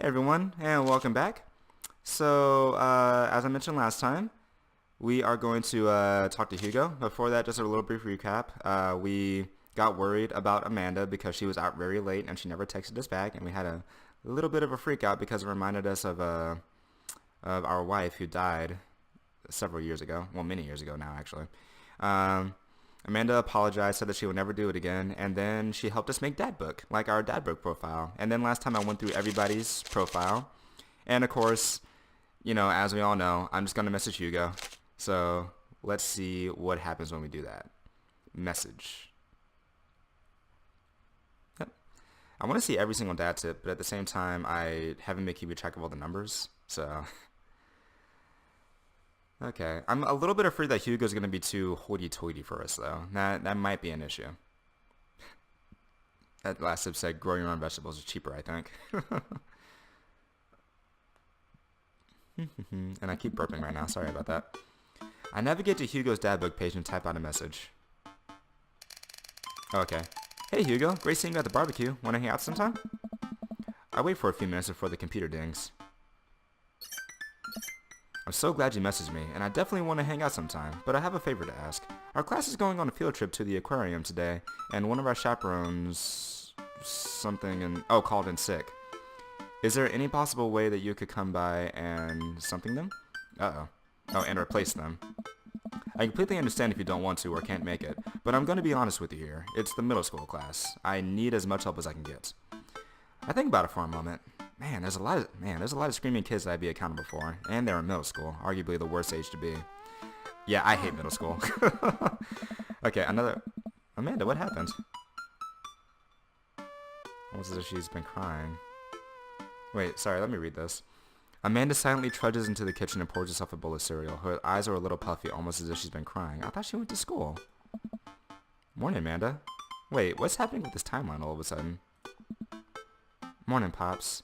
Hey everyone, and welcome back. As I mentioned last time, we are going to talk to Hugo. Before that, just a little brief recap. We got worried about Amanda because she was out very late and she never texted us back, and we had a little bit of a freak out because it reminded us of our wife who died several years ago. Well, many years ago now, actually. Um, Amanda apologized, said that she would never do it again, and then she helped us make dad book, like our dad book profile. And then last time I went through everybody's profile, and of course, as we all know, I'm just gonna message Hugo. So let's see what happens when we do that. Message. Yep. I want to see every single dad tip, but at the same time, I haven't been keeping track of all the numbers, so. Okay, I'm a little bit afraid that Hugo's going to be too hoity-toity for us, though. That might be an issue. That last tip said grow your own vegetables is cheaper, I think. And I keep burping right now. Sorry about that. I navigate to Hugo's dad book page and type out a message. Okay. Hey, Hugo. Great seeing you at the barbecue. Want to hang out sometime? I wait for a few minutes before the computer dings. I'm so glad you messaged me, and I definitely want to hang out sometime, but I have a favor to ask. Our class is going on a field trip to the aquarium today, and one of our chaperones called in sick. Is there any possible way that you could come by and something them? And replace them. I completely understand if you don't want to or can't make it, but I'm going to be honest with you here. It's the middle school class. I need as much help as I can get. I think about it for a moment. There's a lot of screaming kids that I'd be accountable for, and they're in middle school, arguably the worst age to be. Yeah, I hate middle school. Okay, Amanda, what happened? Almost as if she's been crying. Wait, sorry, let me read this. Amanda silently trudges into the kitchen and pours herself a bowl of cereal. Her eyes are a little puffy, almost as if she's been crying. I thought she went to school. Morning, Amanda. Wait, what's happening with this timeline all of a sudden? Morning, Pops.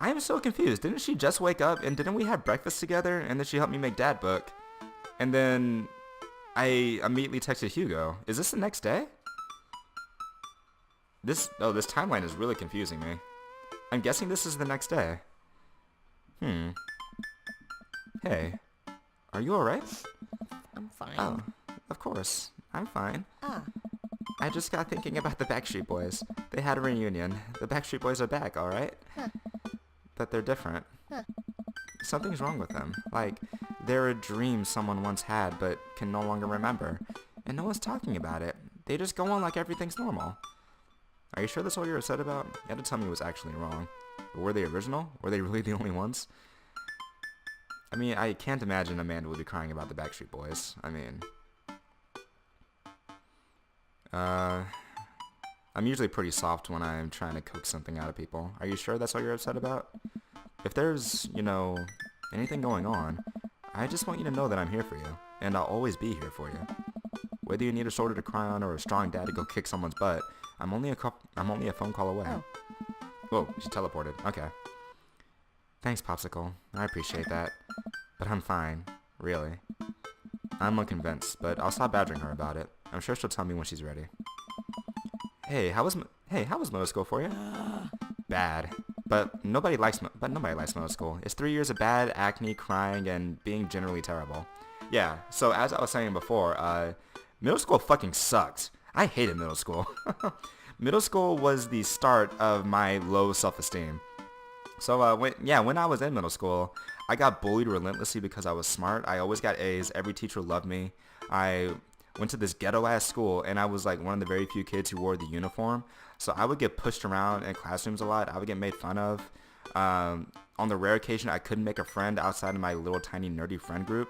I am so confused. Didn't she just wake up and didn't we have breakfast together and then she helped me make dad book? And then I immediately texted Hugo. Is this the next day? This timeline is really confusing me. I'm guessing this is the next day. Hey, are you alright? I'm fine. Oh, of course. I'm fine. Ah. I just got thinking about the Backstreet Boys. They had a reunion. The Backstreet Boys are back, alright? Huh. But they're different. Huh. Something's wrong with them. Like, they're a dream someone once had but can no longer remember. And no one's talking about it. They just go on like everything's normal. Are you sure that's all you're upset about? You had to tell me it was actually wrong. But were they original? Were they really the only ones? I mean, I can't imagine Amanda would be crying about the Backstreet Boys. I mean... I'm usually pretty soft when I'm trying to coax something out of people. Are you sure that's all you're upset about? If there's, anything going on, I just want you to know that I'm here for you, and I'll always be here for you. Whether you need a shoulder to cry on or a strong dad to go kick someone's butt, I'm only a phone call away. Oh. Whoa, she teleported. Okay. Thanks, Popsicle. I appreciate that. But I'm fine. Really. I'm unconvinced, but I'll stop badgering her about it. I'm sure she'll tell me when she's ready. Hey, how was middle school for you? Bad. But nobody likes middle school. It's 3 years of bad, acne, crying, and being generally terrible. Yeah, so as I was saying before, middle school fucking sucked. I hated middle school. Middle school was the start of my low self-esteem. So when I was in middle school, I got bullied relentlessly because I was smart. I always got A's. Every teacher loved me. I went to this ghetto-ass school, and I was like one of the very few kids who wore the uniform. So I would get pushed around in classrooms a lot. I would get made fun of. On the rare occasion I couldn't make a friend outside of my little tiny nerdy friend group,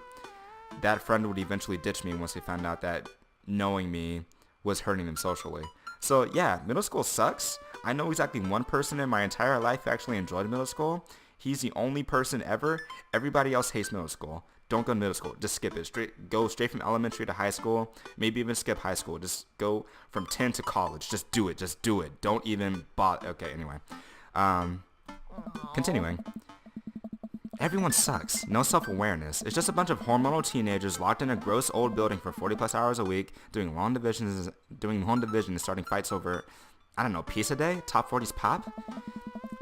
that friend would eventually ditch me once they found out that knowing me was hurting them socially. So yeah, middle school sucks. I know exactly one person in my entire life who actually enjoyed middle school. He's the only person ever. Everybody else hates middle school. Don't go to middle school. Just skip it. Go straight from elementary to high school. Maybe even skip high school. Just go from 10 to college. Just do it. Just do it. Don't even bother. Okay, anyway. Continuing. Everyone sucks. No self-awareness. It's just a bunch of hormonal teenagers locked in a gross old building for 40 plus hours a week, doing long divisions and starting fights over, I don't know, piece a day? Top 40s pop?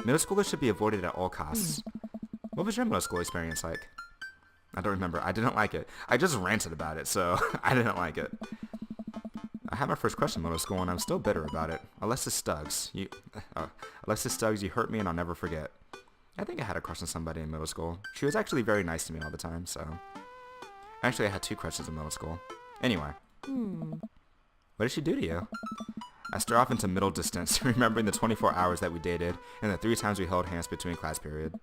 Middle schoolers should be avoided at all costs. What was your middle school experience like? I don't remember. I didn't like it. I just ranted about it, so I didn't like it. I had my first crush in middle school, and I'm still bitter about it. Alexis Stuggs, you hurt me, and I'll never forget. I think I had a crush on somebody in middle school. She was actually very nice to me all the time, so... Actually, I had 2 crushes in middle school. Anyway. What did she do to you? I stare off into middle distance, remembering the 24 hours that we dated, and the 3 times we held hands between class periods,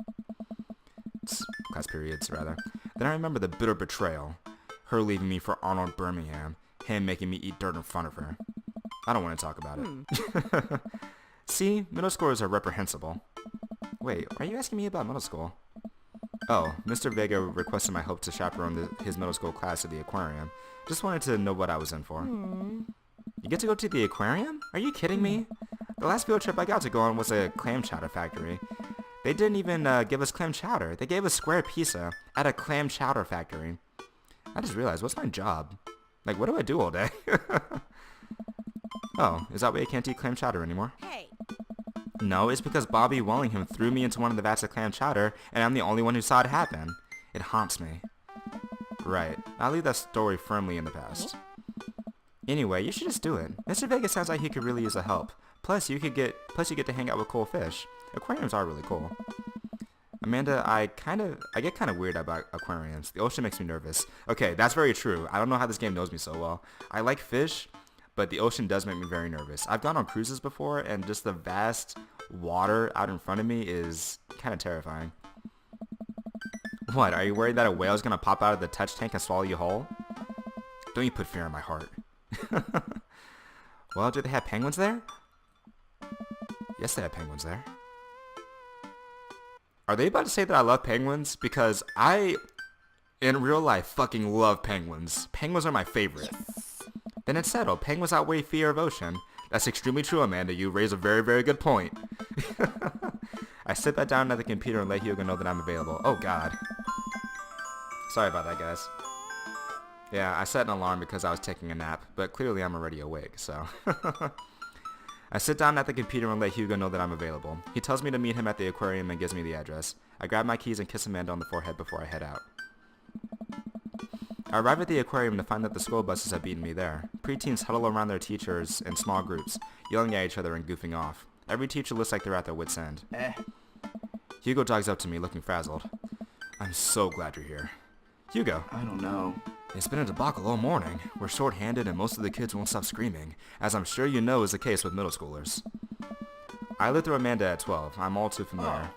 rather. Then I remember the bitter betrayal. Her leaving me for Arnold Birmingham. Him making me eat dirt in front of her. I don't want to talk about it. See, middle schoolers are reprehensible. Wait, are you asking me about middle school? Oh, Mr. Vega requested my help to chaperone his middle school class at the aquarium. Just wanted to know what I was in for. You get to go to the aquarium? Are you kidding me? The last field trip I got to go on was a clam chowder factory. They didn't even give us clam chowder. They gave us square pizza at a clam chowder factory. I just realized, what's my job? Like, what do I do all day? Oh, is that why you can't eat clam chowder anymore? Hey. No, it's because Bobby Wellingham threw me into one of the vats of clam chowder, and I'm the only one who saw it happen. It haunts me. Right. I'll leave that story firmly in the past. Anyway, you should just do it. Mr. Vega sounds like he could really use the help. Plus, you get to hang out with cool fish. Aquariums are really cool. Amanda, I get kind of weird about aquariums. The ocean makes me nervous. Okay, that's very true. I don't know how this game knows me so well. I like fish, but the ocean does make me very nervous. I've gone on cruises before, and just the vast water out in front of me is kind of terrifying. What, are you worried that a whale is going to pop out of the touch tank and swallow you whole? Don't you put fear in my heart. Well, do they have penguins there? Yes, they have penguins there. Are they about to say that I love penguins? Because I, in real life, fucking love penguins. Penguins are my favorite. Yes. Then it's settled. Penguins outweigh fear of ocean. That's extremely true, Amanda. You raise a very, very good point. I sit back down at the computer and let Hugo know that I'm available. Oh, God. Sorry about that, guys. Yeah, I set an alarm because I was taking a nap, but clearly I'm already awake, so... I sit down at the computer and let Hugo know that I'm available. He tells me to meet him at the aquarium and gives me the address. I grab my keys and kiss Amanda on the forehead before I head out. I arrive at the aquarium to find that the school buses have beaten me there. Preteens huddle around their teachers in small groups, yelling at each other and goofing off. Every teacher looks like they're at their wits' end. Hugo jogs up to me looking frazzled. I'm so glad you're here. Hugo. I don't know. It's been a debacle all morning. We're short-handed and most of the kids won't stop screaming, as I'm sure you know is the case with middle schoolers. I lived through Amanda at 12. I'm all too familiar.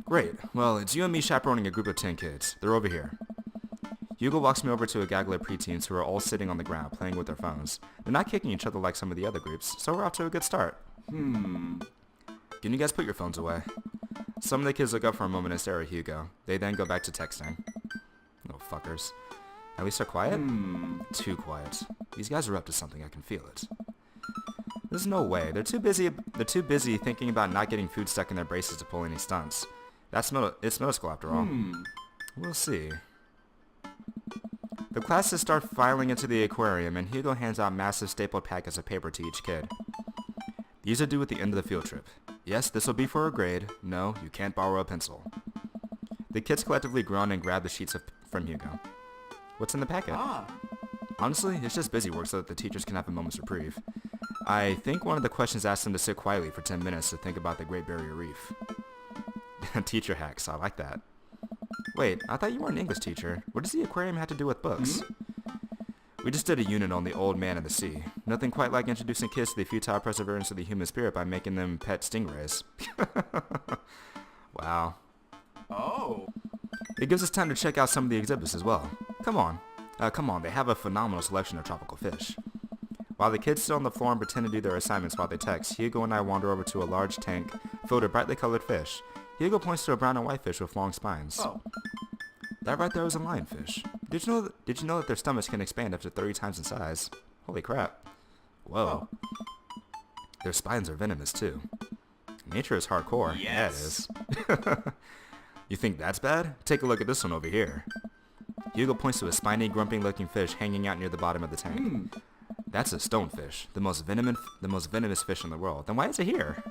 Great. Well, it's you and me chaperoning a group of 10 kids. They're over here. Hugo walks me over to a gaggle of preteens who are all sitting on the ground playing with their phones. They're not kicking each other like some of the other groups, so we're off to a good start. Can you guys put your phones away? Some of the kids look up for a moment and stare at Hugo. They then go back to texting. Little fuckers. At least they're quiet? Too quiet. These guys are up to something, I can feel it. There's no way. They're too busy thinking about not getting food stuck in their braces to pull any stunts. It's middle school after all. We'll see. The classes start filing into the aquarium, and Hugo hands out massive stapled packets of paper to each kid. These are due at the end of the field trip. Yes, this will be for a grade. No, you can't borrow a pencil. The kids collectively groan and grab the sheets from Hugo. What's in the packet? Honestly, it's just busy work so that the teachers can have a moment's reprieve. I think one of the questions asked them to sit quietly for 10 minutes to think about the Great Barrier Reef. Teacher hacks, I like that. Wait, I thought you were an English teacher. What does the aquarium have to do with books? We just did a unit on the old man and the sea. Nothing quite like introducing kids to the futile perseverance of the human spirit by making them pet stingrays. Wow. Oh. It gives us time to check out some of the exhibits as well. Come on, they have a phenomenal selection of tropical fish. While the kids sit on the floor and pretend to do their assignments while they text, Hugo and I wander over to a large tank filled with brightly colored fish. Hugo points to a brown and white fish with long spines. Oh. That right there is a lionfish. Did you know that their stomachs can expand up to 30 times in size? Holy crap. Whoa. Oh. Their spines are venomous too. Nature is hardcore. Yes. Yeah, it is. You think that's bad? Take a look at this one over here. Hugo points to a spiny, grumpy-looking fish hanging out near the bottom of the tank. That's a stonefish, the most venomous fish in the world. Then why is it here?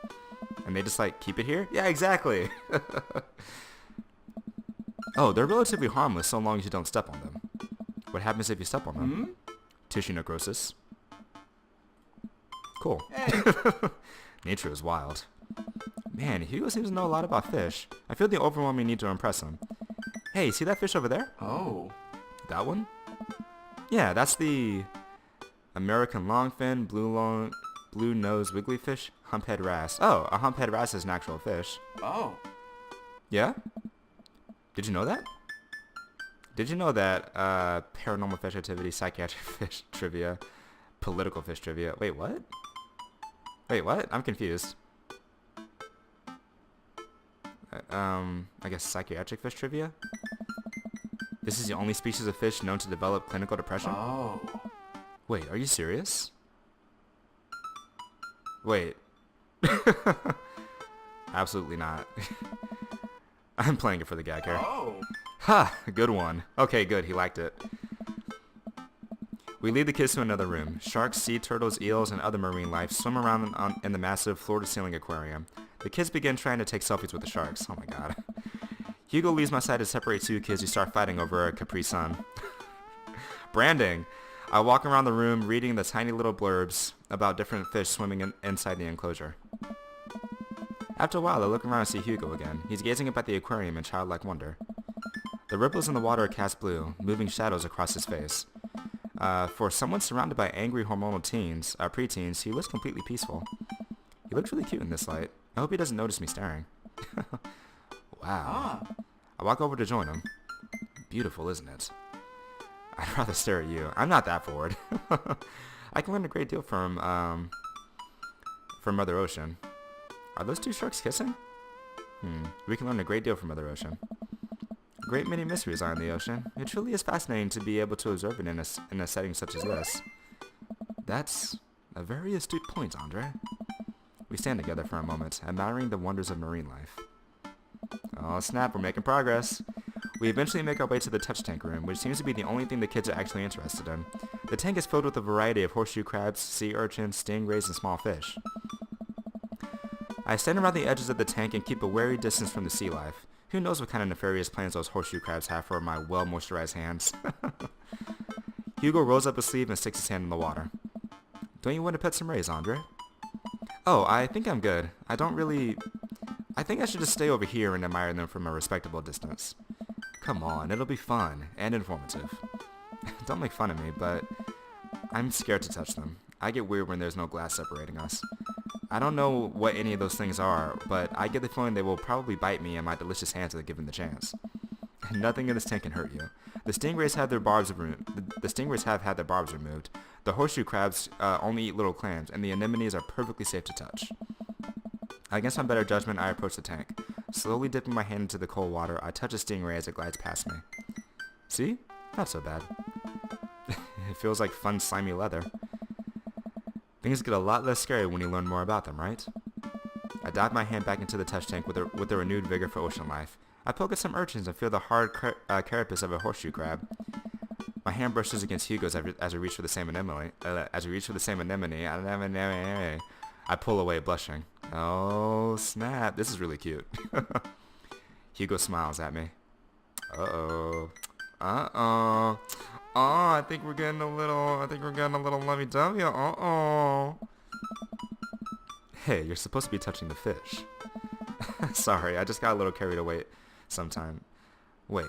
And they just like keep it here? Yeah, exactly. Oh, they're relatively harmless so long as you don't step on them. What happens if you step on them? Tissue necrosis. Cool. Hey. Nature is wild. Man, Hugo seems to know a lot about fish. I feel the overwhelming need to impress him. Hey, see that fish over there? Oh. That one? Yeah, that's the American longfin, blue-nosed wigglyfish, humphead wrasse. Oh, a humphead wrasse is an actual fish. Oh. Yeah? Did you know that? Did you know that paranormal fish activity, psychiatric fish trivia, political fish trivia? Wait, what? Wait, what? I'm confused. I guess psychiatric fish trivia? This is the only species of fish known to develop clinical depression? Oh. Wait, are you serious? Wait. Absolutely not. I'm playing it for the gag here. Oh. Ha! Good one. Okay, good. He liked it. We lead the kids to another room. Sharks, sea turtles, eels, and other marine life swim around in the massive floor-to-ceiling aquarium. The kids begin trying to take selfies with the sharks. Oh my god. Hugo leaves my side to separate two kids who start fighting over a Capri Sun. Branding. I walk around the room reading the tiny little blurbs about different fish swimming inside the enclosure. After a while, I look around and see Hugo again. He's gazing up at the aquarium in childlike wonder. The ripples in the water are cast blue, moving shadows across his face. For someone surrounded by angry hormonal teens, preteens, he looks completely peaceful. He looks really cute in this light. I hope he doesn't notice me staring. Wow. I walk over to join him. Beautiful, isn't it? I'd rather stare at you. I'm not that bored. I can learn a great deal from Mother Ocean. Are those two sharks kissing? We can learn a great deal from Mother Ocean. A great many mysteries are in the ocean. It truly is fascinating to be able to observe it in a setting such as this. That's a very astute point, Andre. We stand together for a moment, admiring the wonders of marine life. Oh snap, we're making progress. We eventually make our way to the touch tank room, which seems to be the only thing the kids are actually interested in. The tank is filled with a variety of horseshoe crabs, sea urchins, stingrays, and small fish. I stand around the edges of the tank and keep a wary distance from the sea life. Who knows what kind of nefarious plans those horseshoe crabs have for my well-moisturized hands. Hugo rolls up his sleeve and sticks his hand in the water. Don't you want to pet some rays, Andre? Oh, I think I'm good. I think I should just stay over here and admire them from a respectable distance. Come on, it'll be fun and informative. Don't make fun of me, but I'm scared to touch them. I get weird when there's no glass separating us. I don't know what any of those things are, but I get the feeling they will probably bite me and my delicious hands if given the chance. Nothing in this tank can hurt you. The stingrays have had their barbs removed. The horseshoe crabs only eat little clams, and the anemones are perfectly safe to touch. Against my better judgment, I approach the tank. Slowly dipping my hand into the cold water, I touch a stingray as it glides past me. See? Not so bad. It feels like fun, slimy leather. Things get a lot less scary when you learn more about them, right? I dive my hand back into the touch tank with a renewed vigor for ocean life. I poke at some urchins and feel the hard carapace of a horseshoe crab. My hand brushes against Hugo's as I reach for the same anemone. I pull away, blushing. Oh, snap. This is really cute. Hugo smiles at me. Uh-oh. Uh-oh. Oh, I think we're getting a little lovey-dovey. Uh-oh. Hey, you're supposed to be touching the fish. Sorry, I just got a little carried away sometime. Wait.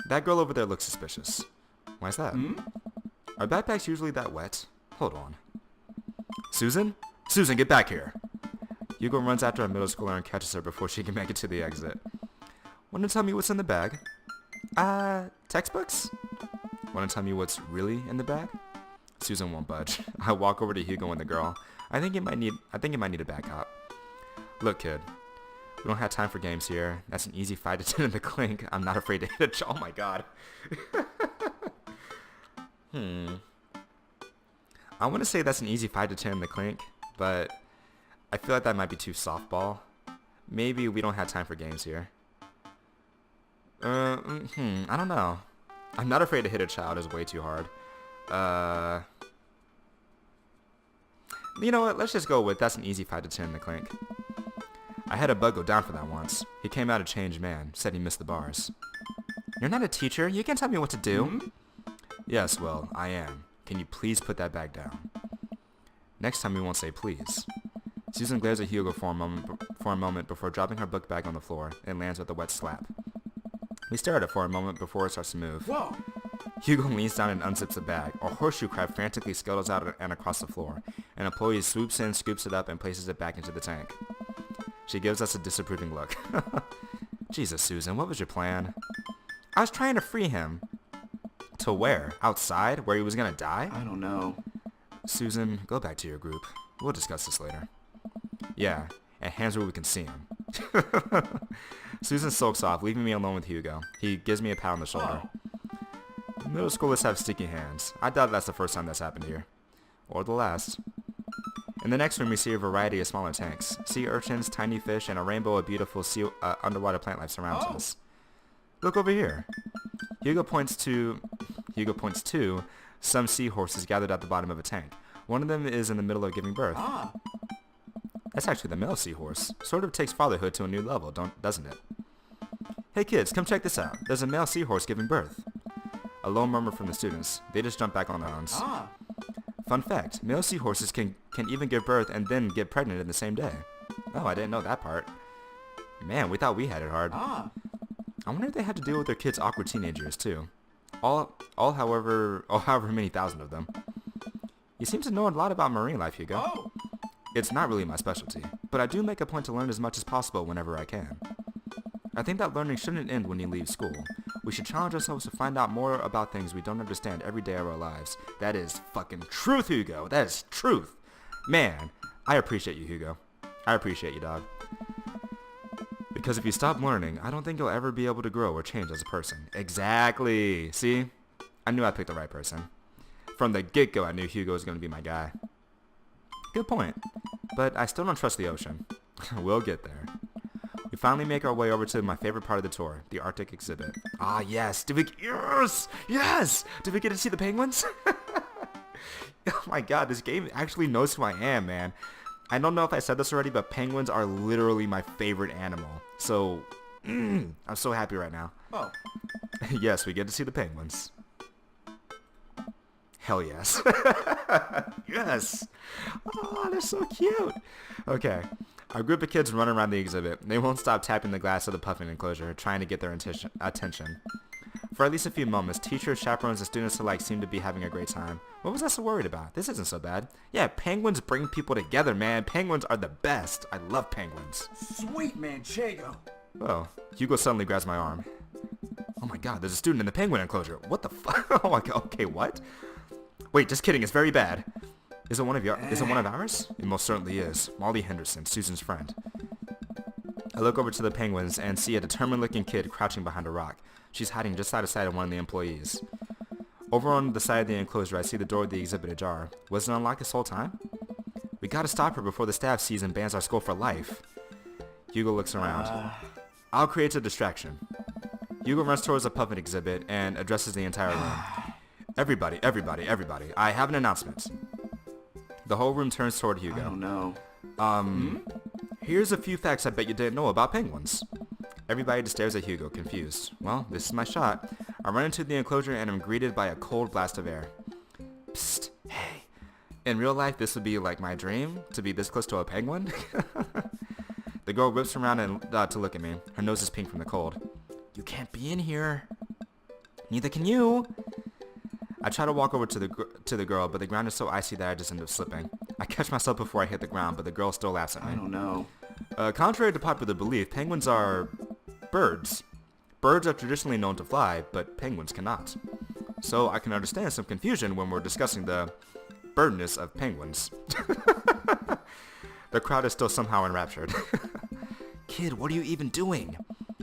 That girl over there looks suspicious. Why's that? Are backpacks usually that wet? Hold on. Susan? Susan, get back here. Hugo runs after a middle schooler and catches her before she can make it to the exit. Want to tell me what's in the bag? Textbooks? Want to tell me what's really in the bag? Susan won't budge. I walk over to Hugo and the girl. I think it might need a backup. Look, kid. We don't have time for games here. That's an easy 5 to 10 in the clink. I'm not afraid to hit a... Oh my god. I want to say that's an easy 5 to 10 in the clink, but I feel like that might be too softball. Maybe we don't have time for games here. I don't know. I'm not afraid to hit a child is way too hard. You know what? Let's just go with that's an easy 5 to 10 in the clink. I had a bug go down for that once. He came out a changed man, said he missed the bars. You're not a teacher. You can't tell me what to do. Hmm? Yes, well, I am. Can you please put that bag down? Next time we won't say please. Susan glares at Hugo for a moment before dropping her book bag on the floor and lands with a wet slap. We stare at it for a moment before it starts to move. Whoa! Hugo leans down and unzips the bag. A horseshoe crab frantically scuttles out and across the floor. An employee swoops in, scoops it up, and places it back into the tank. She gives us a disapproving look. Jesus, Susan, what was your plan? I was trying to free him. To where? Outside? Where he was gonna die? I don't know. Susan, go back to your group. We'll discuss this later. Yeah, and hands where we can see him. Susan sulks off, leaving me alone with Hugo. He gives me a pat on the shoulder. Oh. Middle schoolers have sticky hands. I doubt that's the first time that's happened here. Or the last. In the next room, we see a variety of smaller tanks. Sea urchins, tiny fish, and a rainbow of beautiful underwater plant life surrounds us. Look over here. Hugo points to some seahorses gathered at the bottom of a tank. One of them is in the middle of giving birth. Ah. That's actually the male seahorse. Sort of takes fatherhood to a new level, doesn't it? Hey kids, come check this out. There's a male seahorse giving birth. A low murmur from the students. They just jump back on their arms. Ah. Fun fact, male seahorses can even give birth and then get pregnant in the same day. Oh, I didn't know that part. Man, we thought we had it hard. Ah. I wonder if they had to deal with their kids' awkward teenagers too. However many thousand of them. You seem to know a lot about marine life, Hugo. Oh. It's not really my specialty, but I do make a point to learn as much as possible whenever I can. I think that learning shouldn't end when you leave school. We should challenge ourselves to find out more about things we don't understand every day of our lives. That is fucking truth, Hugo. That is truth. Man, I appreciate you, Hugo. I appreciate you, dog. Because if you stop learning, I don't think you'll ever be able to grow or change as a person. Exactly. See? I knew I picked the right person. From the get-go, I knew Hugo was going to be my guy. Good point. But I still don't trust the ocean. We'll get there. We finally make our way over to my favorite part of the tour, the Arctic exhibit. Ah, yes. Yes! Yes! Did we get to see the penguins? Oh my god, this game actually knows who I am, man. I don't know if I said this already, but penguins are literally my favorite animal. So, I'm so happy right now. Oh. Yes, we get to see the penguins. Hell yes. Yes. Oh, they're so cute. Okay. A group of kids run around the exhibit. They won't stop tapping the glass of the puffin enclosure, trying to get their attention. For at least a few moments, teachers, chaperones, and students alike seem to be having a great time. What was I so worried about? This isn't so bad. Yeah, penguins bring people together, man. Penguins are the best. I love penguins. Sweet manchego. Oh, Hugo suddenly grabs my arm. Oh my god, there's a student in the penguin enclosure. What the fuck? Oh my god, okay, what? Wait, just kidding, it's very bad. Is it one of ours? It most certainly is. Molly Henderson, Susan's friend. I look over to the penguins and see a determined-looking kid crouching behind a rock. She's hiding just out of sight of one of the employees. Over on the side of the enclosure, I see the door of the exhibit ajar. Was it unlocked this whole time? We gotta stop her before the staff sees and bans our school for life. Hugo looks around. I'll create a distraction. Hugo runs towards the puppet exhibit and addresses the entire room. Everybody, I have an announcement. The whole room turns toward Hugo. I don't know. Here's a few facts I bet you didn't know about penguins. Everybody just stares at Hugo, confused. Well, this is my shot. I run into the enclosure and am greeted by a cold blast of air. Psst, hey. In real life, this would be like my dream, to be this close to a penguin. The girl whips around to look at me. Her nose is pink from the cold. You can't be in here. Neither can you. I try to walk over to the girl, but the ground is so icy that I just end up slipping. I catch myself before I hit the ground, but the girl still laughs at me. I don't know. Contrary to popular belief, penguins are birds. Birds are traditionally known to fly, but penguins cannot. So I can understand some confusion when we're discussing the birdness of penguins. The crowd is still somehow enraptured. Kid, what are you even doing?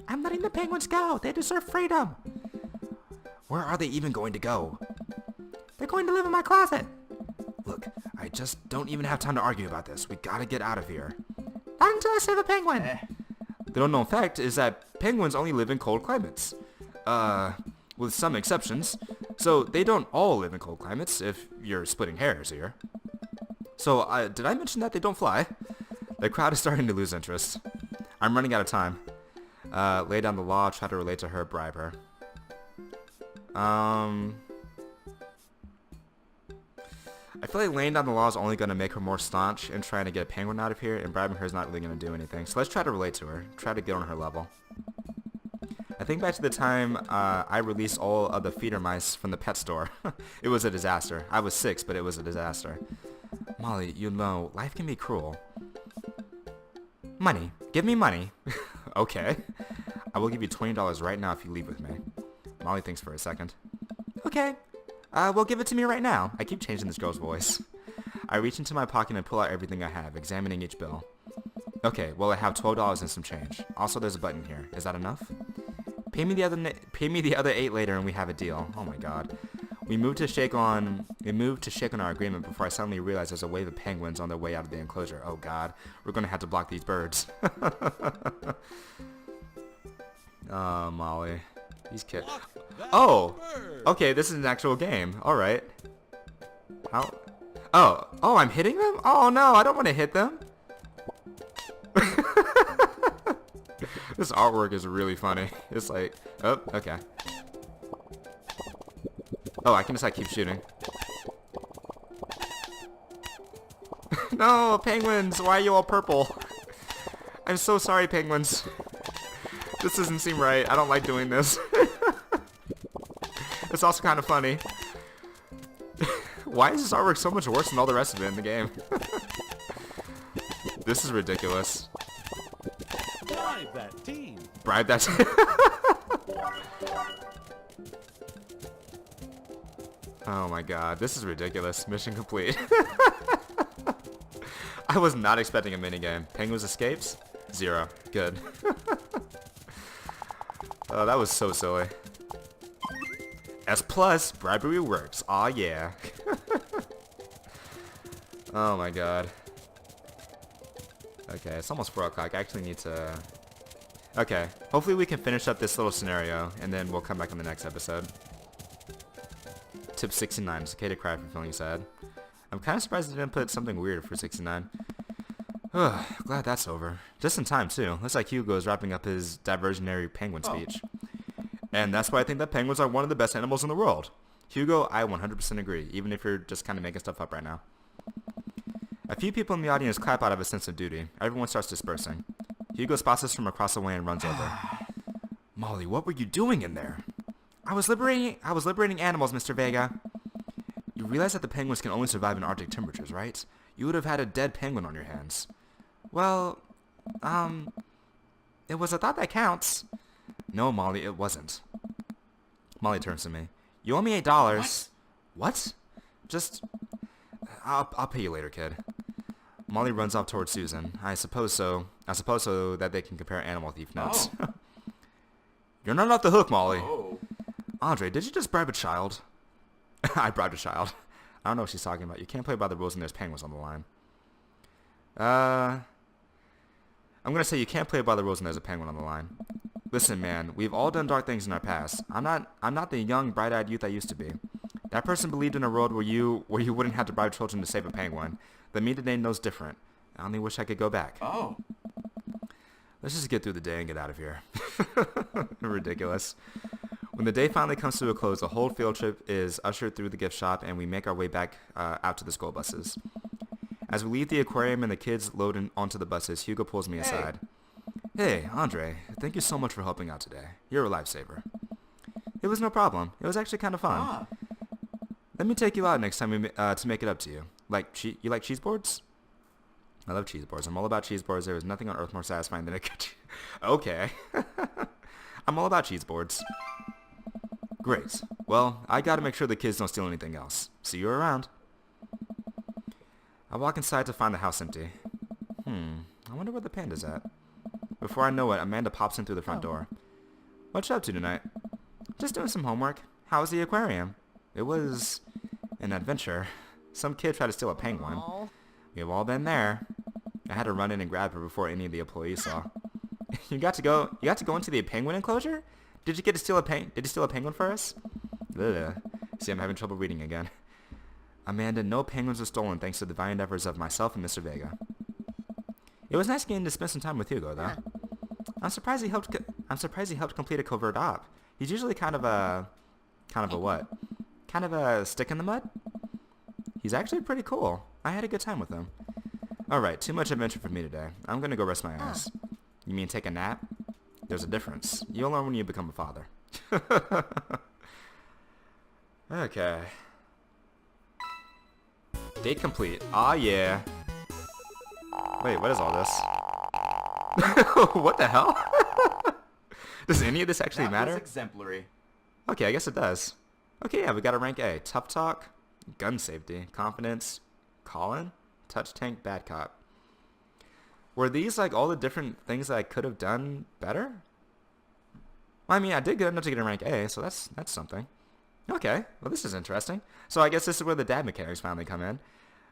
I'm letting the penguins go. They deserve freedom. Where are they even going to go? They're going to live in my closet. Look, I just don't even have time to argue about this. We gotta get out of here. Not until I save a penguin. The unknown fact is that penguins only live in cold climates. With some exceptions. So they don't all live in cold climates, if you're splitting hairs here. So, did I mention that they don't fly? The crowd is starting to lose interest. I'm running out of time. Lay down the law, try to relate to her, bribe her. I feel like laying down the law is only going to make her more staunch and trying to get a penguin out of here, and bribing her is not really going to do anything. So let's try to relate to her. Try to get on her level. I think back to the time I released all of the feeder mice from the pet store. It was a disaster. I was 6, but it was a disaster. Molly, you know, life can be cruel. Money. Give me money. Okay. I will give you $20 right now if you leave with me. Molly thinks for a second. Okay. Well, give it to me right now. I keep changing this girl's voice. I reach into my pocket and pull out everything I have, examining each bill. Okay, well I have $12 and some change. Also, there's a button here. Is that enough? Pay me the other 8 later and we have a deal. Oh my god. We moved to shake on our agreement before I suddenly realized there's a wave of penguins on their way out of the enclosure. Oh god. We're gonna have to block these birds. Oh, Molly. These kids. Oh! Okay, this is an actual game. Alright. How? Oh, I'm hitting them? Oh no, I don't want to hit them. This artwork is really funny. It's like, oh, okay. Oh, I can just like keep shooting. No, penguins, why are you all purple? I'm so sorry, penguins. This doesn't seem right. I don't like doing this. It's also kind of funny. Why is this artwork so much worse than all the rest of it in the game? This is ridiculous. Bribe that team. Bribe that team. Oh my god, this is ridiculous. Mission complete. I was not expecting a minigame. Penguins escapes? 0. Good. Oh, that was so silly. S+, bribery works. Aw, yeah. Oh my god. Okay, it's almost 4 o'clock. I actually need to... Okay, hopefully we can finish up this little scenario, and then we'll come back on the next episode. Tip 69. It's okay to cry for feeling sad. I'm kind of surprised they didn't put something weird for 69. Ugh, glad that's over. Just in time, too. Looks like Hugo is wrapping up his diversionary penguin speech. And that's why I think that penguins are one of the best animals in the world. Hugo, I 100% agree, even if you're just kind of making stuff up right now. A few people in the audience clap out of a sense of duty. Everyone starts dispersing. Hugo spots us from across the way and runs over. Molly, what were you doing in there? I was liberating animals, Mr. Vega. You realize that the penguins can only survive in Arctic temperatures, right? You would have had a dead penguin on your hands. Well, it was a thought that counts. No, Molly, it wasn't. Molly turns to me. You owe me $8. What? Just... I'll pay you later, kid. Molly runs off towards Susan. I suppose so that they can compare animal thief notes. Oh. You're not off the hook, Molly. Oh. Andre, did you just bribe a child? I bribed a child. I don't know what she's talking about. You can't play by the rules and there's penguins on the line. I'm gonna say you can't play by the rules and there's a penguin on the line. Listen, man, we've all done dark things in our past. I'm not the young, bright-eyed youth I used to be. That person believed in a world where you wouldn't have to bribe children to save a penguin. But me today knows different. I only wish I could go back. Oh. Let's just get through the day and get out of here. Ridiculous. When the day finally comes to a close, the whole field trip is ushered through the gift shop and we make our way back out to the school buses. As we leave the aquarium and the kids load onto the buses, Hugo pulls me aside. Hey, Andre, thank you so much for helping out today. You're a lifesaver. It was no problem. It was actually kind of fun. Let me take you out next time to make it up to you. You like cheese boards? I love cheese boards. I'm all about cheese boards. There is nothing on earth more satisfying than a good Okay. I'm all about cheese boards. Great. Well, I gotta make sure the kids don't steal anything else. See you around. I walk inside to find the house empty. I wonder where the panda's at. Before I know it, Amanda pops in through the front door. What you up to tonight? Just doing some homework. How was the aquarium? It was an adventure. Some kid tried to steal a penguin. Aww. We've all been there. I had to run in and grab her before any of the employees saw. You got to go into the penguin enclosure? Did you steal a penguin for us? Ugh. See, I'm having trouble reading again. Amanda, no penguins were stolen thanks to the valiant efforts of myself and Mr. Vega. It was nice getting to spend some time with Hugo, though. I'm surprised he helped. I'm surprised he helped complete a covert op. He's usually kind of a what? Kind of a stick in the mud. He's actually pretty cool. I had a good time with him. All right, too much adventure for me today. I'm gonna go rest my ass. You mean take a nap? There's a difference. You'll learn when you become a father. Okay. Date complete. Aw, yeah. Wait, what is all this? What the hell? Does any of this actually matter? That was exemplary. Okay, I guess it does. Okay, yeah, we got a rank A. Tough talk, gun safety, confidence, call-in, touch tank, bad cop. Were these like all the different things that I could have done better? Well, I mean, I did good enough to get a rank A, so that's something. Okay, well this is interesting. So I guess this is where the dad mechanics finally come in.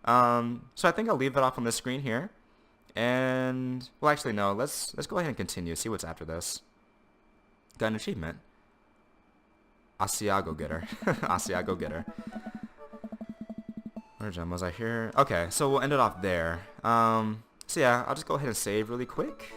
So I think I'll leave it off on this screen here. And, well actually no, let's go ahead and continue, see what's after this. Got an achievement. Asiago getter. Asiago getter. Where gem was I here? Okay, so we'll end it off there. So yeah, I'll just go ahead and save really quick.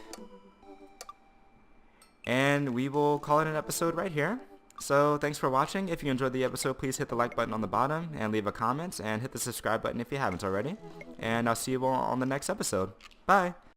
And we will call it an episode right here. So thanks for watching. If you enjoyed the episode, please hit the like button on the bottom and leave a comment and hit the subscribe button if you haven't already. And I'll see you all on the next episode. Bye.